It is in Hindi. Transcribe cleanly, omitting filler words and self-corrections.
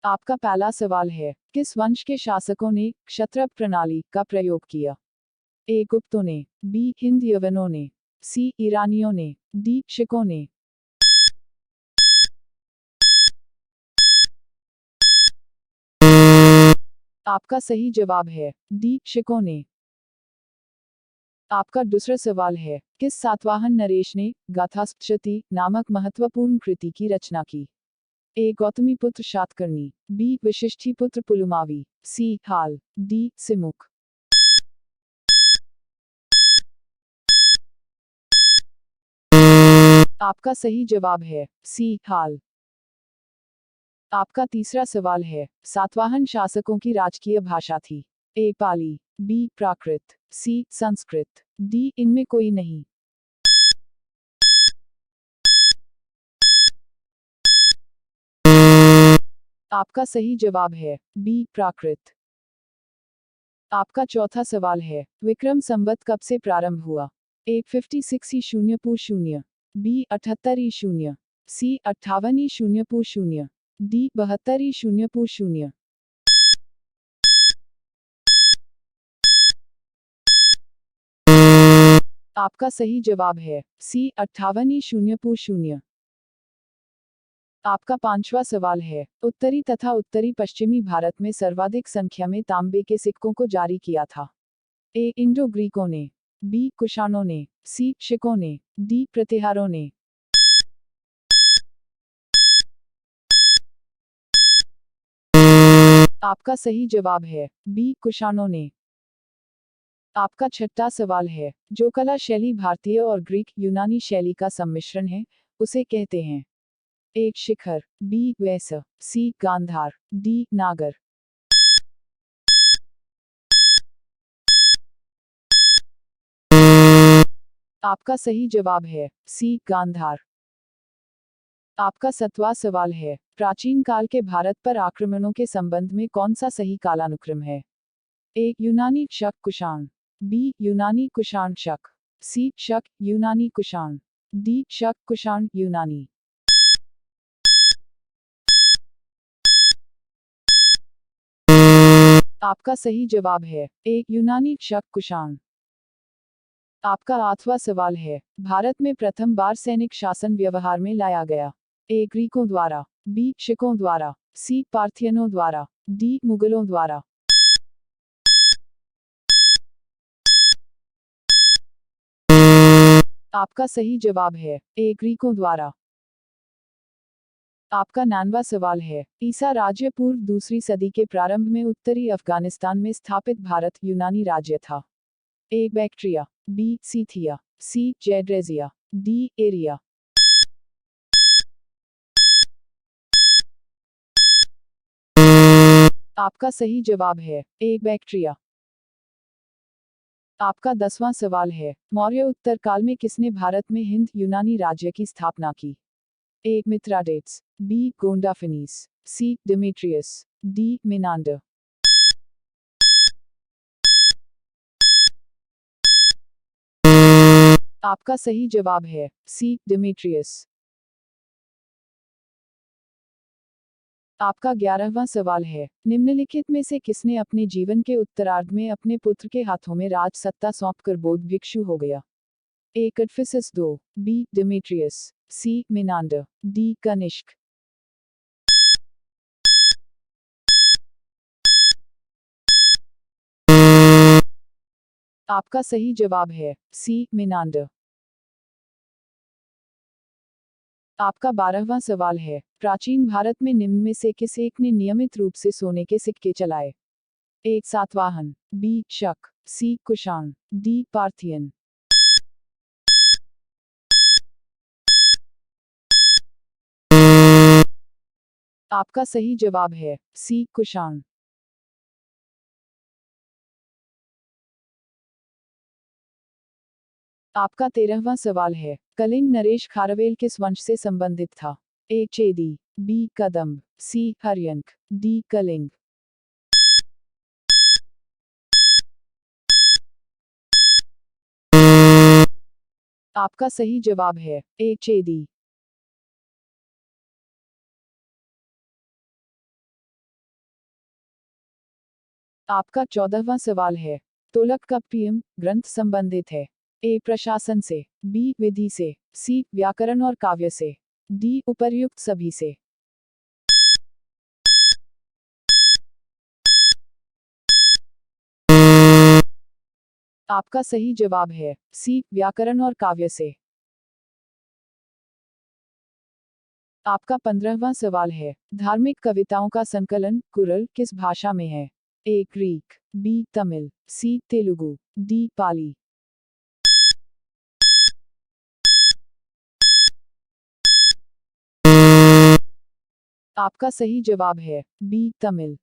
आपका पहला सवाल है, किस वंश के शासकों ने क्षत्रप प्रणाली का प्रयोग किया? ए गुप्तों ने, बी हिंद यवनों ने, सी ईरानियों ने, डी शिकों ने। आपका सही जवाब है डी शिकों ने। आपका दूसरा सवाल है, किस सातवाहन नरेश ने गाथासप्तशती नामक महत्वपूर्ण कृति की रचना की? ए गौतमीपुत्र शातकर्णी, बी वशिष्ठीपुत्र पुलुमावी, सी हाल, डी सिमुक। आपका सही जवाब है सी हाल। आपका तीसरा सवाल है, सातवाहन शासकों की राजकीय भाषा थी? ए पाली, बी प्राकृत, सी संस्कृत, डी इनमें कोई नहीं। आपका सही जवाब है बी प्राकृत। आपका चौथा सवाल है, विक्रम संवत कब से प्रारंभ हुआ? ए 56 ई शून्य पू शून्य, बी 78 ई शून्य, सी 58 ई शून्य पू शून्य, डी 72 ई शून्य पू शून्य। आपका सही जवाब है सी 58 ई शून्य पू शून्य। आपका पांचवा सवाल है, उत्तरी तथा उत्तरी पश्चिमी भारत में सर्वाधिक संख्या में तांबे के सिक्कों को जारी किया था? ए इंडो ग्रीकों ने, बी कुषाणों ने, सी शिकों ने, डी प्रतिहारों ने। आपका सही जवाब है बी कुषाणों ने। आपका छठा सवाल है, जो कला शैली भारतीय और ग्रीक यूनानी शैली का सम्मिश्रण है, उसे कहते हैं? ए शिखर, बी वैस, सी गांधार, डी नागर। आपका सही जवाब है सी गांधार। आपका 7वां सवाल है, प्राचीन काल के भारत पर आक्रमणों के संबंध में कौन सा सही कालानुक्रम है? ए यूनानी शक कुषाण, बी यूनानी कुषाण शक, सी शक यूनानी कुषाण, डी शक कुषाण यूनानी। आपका सही जवाब है ए यूनानी शक कुषाण। आपका 8वां सवाल है, भारत में प्रथम बार सैनिक शासन व्यवहार में लाया गया? ए ग्रीकों द्वारा, बी शिकों द्वारा, सी पार्थियनों द्वारा, डी मुगलों द्वारा। आपका सही जवाब है ए ग्रीकों द्वारा। आपका 9वां सवाल है, ईसा राज्य पूर्व दूसरी सदी के प्रारंभ में उत्तरी अफगानिस्तान में स्थापित भारत यूनानी राज्य था? ए बैक्ट्रिया, बी सीथिया, सी जेड्रेजिया, डी एरिया। आपका सही जवाब है ए बैक्ट्रिया। आपका 10वां सवाल है, मौर्य उत्तर काल में किसने भारत में हिंद यूनानी राज्य की स्थापना की? ए मिथ्राडेट्स, बी गोंडाफिनीस, सी डिमेट्रियस, डी मिनांडर। आपका सही जवाब है सी डिमेट्रियस। आपका 11वां सवाल है, निम्नलिखित में से किसने अपने जीवन के उत्तरार्ध में अपने पुत्र के हाथों में राज सत्ता सौंपकर बौद्ध भिक्षु हो गया? ए कटफिसिस 2, बी डिमेट्रियस, सी मिनांडर, डी कनिष्क। आपका सही जवाब है सी मिनांडर। आपका 12वां सवाल है, प्राचीन भारत में निम्न में से किस एक ने नियमित रूप से सोने के सिक्के चलाए? ए सातवाहन, बी शक, सी कुषाण, डी पार्थियन। आपका सही जवाब है सी कुषाण। आपका 13वां सवाल है, कलिंग नरेश खारवेल किस वंश से संबंधित था? ए चेदी, बी कदम्ब, सी हर्यंक, डी कलिंग। आपका सही जवाब है ए चेदी। आपका 14वां सवाल है, तोलक का पीएम ग्रंथ संबंधित है। ए प्रशासन से, बी विधि से, सी व्याकरण और काव्य से, डी उपर्युक्त सभी से। आपका सही जवाब है सी व्याकरण और काव्य से। आपका 15वां सवाल है, धार्मिक कविताओं का संकलन कुरल किस भाषा में है? ए ग्रीक, बी तमिल, सी तेलुगु, डी पाली। आपका सही जवाब है बी तमिल।